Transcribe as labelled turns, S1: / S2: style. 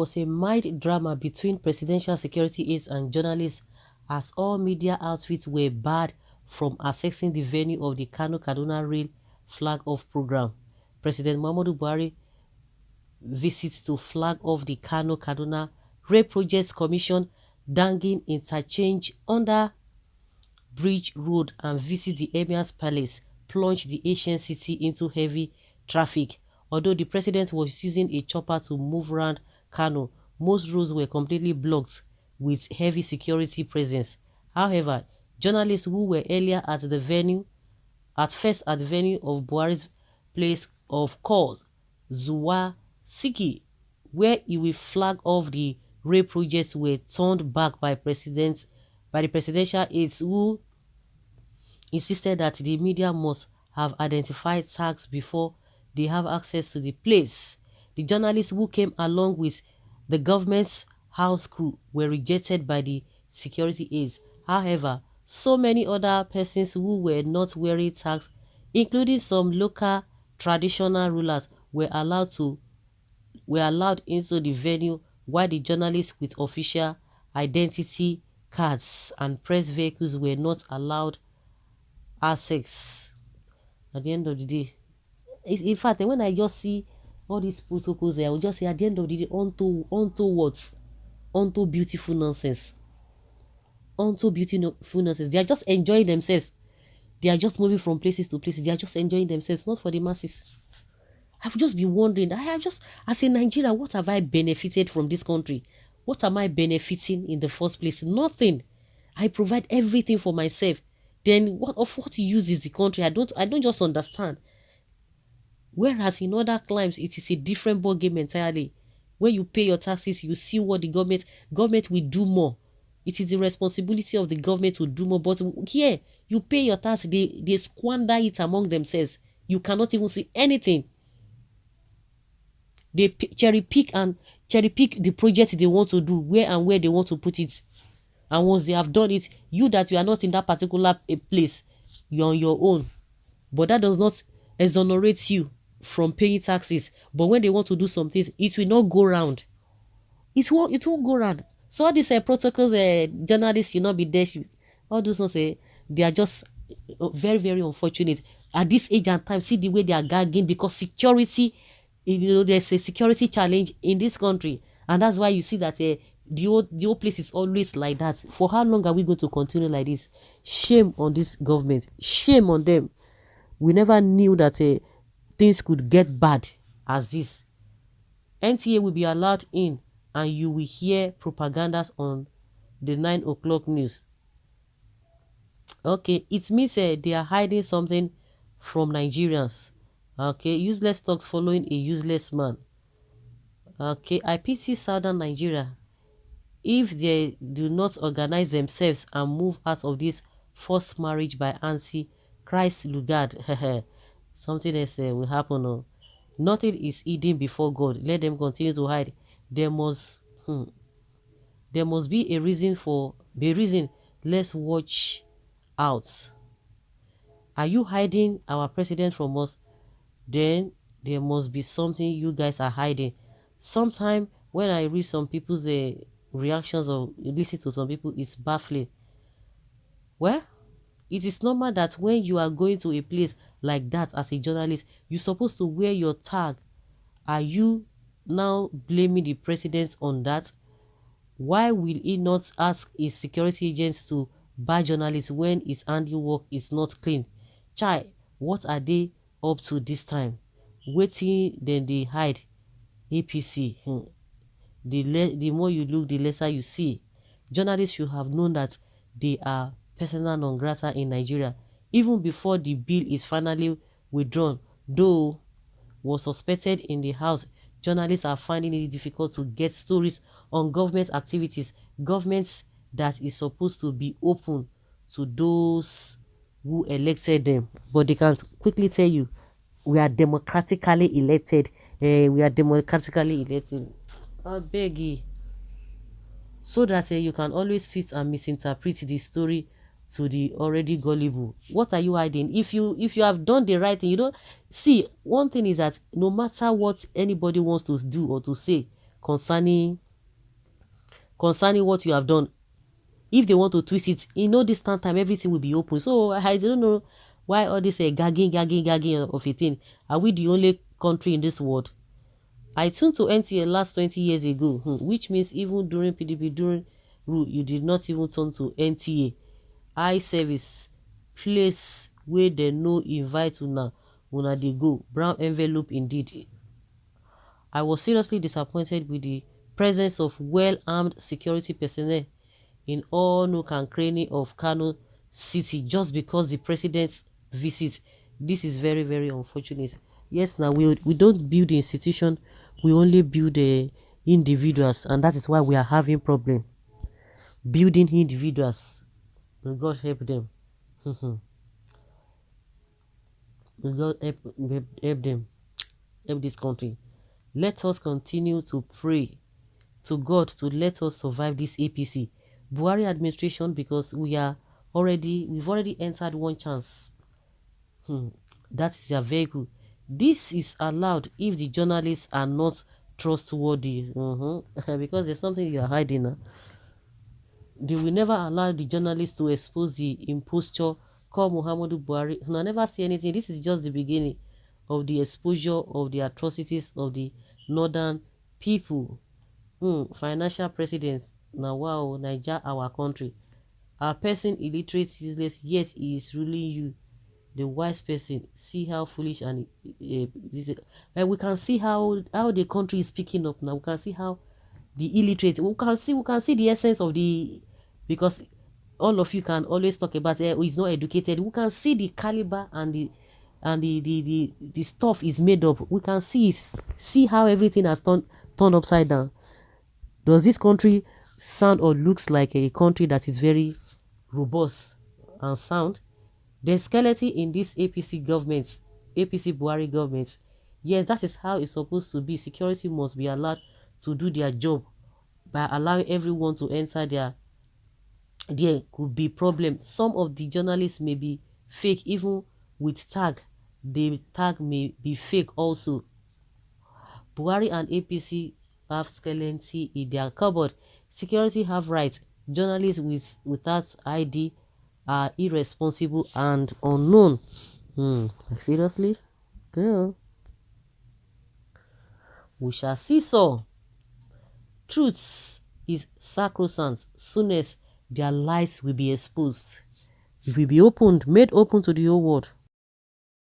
S1: was a mild drama between presidential security aides and journalists as all media outfits were barred from accessing the venue of the Kaduna Rail flag-off program. President Muhammadu Buhari visits to flag off the Kaduna Rail Projects Commission Dangin interchange under Bridge Road and visit the Emir's Palace plunged the ancient city into heavy traffic. Although the president was using a chopper to move around Kano, most roads were completely blocked with heavy security presence. However, journalists who were earlier at first at the venue of Buhari's place of course, Zuwa Siki, where he will flag off the rail projects, were turned back by the presidential aides who insisted that the media must have identified tags before they have access to the place. The journalists who came along with the government's house crew were rejected by the security aides. However, so many other persons who were not wearing tags, including some local traditional rulers, were allowed into the venue, while the journalists with official identity cards and press vehicles were not allowed access. At the end of the day, in fact, when I just see all these protocols, I will just say at the end of the day, onto what? Onto beautiful nonsense. Onto beautiful nonsense. They are just enjoying themselves. They are just moving from places to places. They are just enjoying themselves, not for the masses. I've just been wondering, as a Nigerian, what have I benefited from this country? What am I benefiting in the first place? Nothing. I provide everything for myself. Then what use is the country? I don't just understand. Whereas in other climes, it is a different ballgame entirely. When you pay your taxes, you see what the government will do more. It is the responsibility of the government to do more. But here, you pay your tax, they squander it among themselves. You cannot even see anything. They cherry pick the project they want to do, where they want to put it. And once they have done it, you are not in that particular place, you're on your own. But that does not exonerate you from paying taxes. But when they want to do some things, it will not go round. It won't go round. So all these protocols, journalists should not be there. All those ones, they are just very, very unfortunate. At this age and time, see the way they are gagging because security, there's a security challenge in this country. And that's why you see that the whole place is always like that. For how long are we going to continue like this? Shame on this government. Shame on them. We never knew that things could get bad as this. NTA will be allowed in and you will hear propagandas on the 9 o'clock news. Okay, it means they are hiding something from Nigerians. Okay, useless talks following a useless man. Okay, I pity southern Nigeria. If they do not organize themselves and move out of this forced marriage by Anti-Christ Lugard, something else will happen. Oh. Nothing is hidden before God. Let them continue to hide. There must be a reason. Let's watch out. Are you hiding our president from us? Then there must be something you guys are hiding. Sometimes when I read some people's reactions or listen to some people, it's baffling. Well, it is normal that when you are going to a place like that as a journalist, you're supposed to wear your tag. Are you now blaming the president on that? Why will he not ask his security agents to bar journalists when his handiwork is not clean? Chai, what are they up to this time? Waiting, then they hide. APC. The more you look, the lesser you see. Journalists should have known that they are persona non grata in Nigeria, even before the bill is finally withdrawn. Though was suspected in the House, journalists are finding it difficult to get stories on government activities, governments that is supposed to be open to those who elected them. But they can quickly tell you, we are democratically elected. I beg you. So that you can always fit and misinterpret the story to the already gullible. What are you hiding? If you have done the right thing, see, one thing is that no matter what anybody wants to do or to say concerning what you have done. If they want to twist it, in no distant time, everything will be open. So I don't know why all this gagging of a thing. Are we the only country in this world? I tuned to NTA last 20 years ago, which means even during PDP, during rule, you did not even turn to NTA. Eye service, place where they no invite una they go. Brown envelope indeed. I was seriously disappointed with the presence of well-armed security personnel in all nook and cranny of Kano City just because the president's visit. This is very, very unfortunate. Yes, now we don't build the institution, we only build the individuals, and that is why we are having problem building individuals. May God help them. May God help them, help this country. Let us continue to pray to God to let us survive this APC Buhari administration, because we've already entered one chance. That is their vehicle. This is allowed if the journalists are not trustworthy. Because there's something you are hiding now. They will never allow the journalists to expose the imposture called Muhammadu Buhari. I never see anything. This is just the beginning of the exposure of the atrocities of the northern people. Financial presidents. Now, wow, Niger, our country. Our person illiterate, useless, yes, he is ruling you. The wise person, see how foolish and we can see how the country is picking up now. We can see how the illiterate, we can see the essence of the, because all of you can always talk about who is not educated. We can see the caliber and the stuff is made up. We can see how everything has turned upside down. Does this country sound or looks like a country that is very robust and sound? The skeleton in this APC government, APC Buhari government, yes, that is how it's supposed to be. Security must be allowed to do their job by allowing everyone to enter there. There could be problem. Some of the journalists may be fake, even with tag. The tag may be fake also. Buhari and APC have skeleton in their cupboard. Security have rights. Journalists without ID are irresponsible and unknown. Seriously? Girl. We shall see so. Truth is sacrosanct. Soonest their lies will be exposed. It will be made open to the whole world.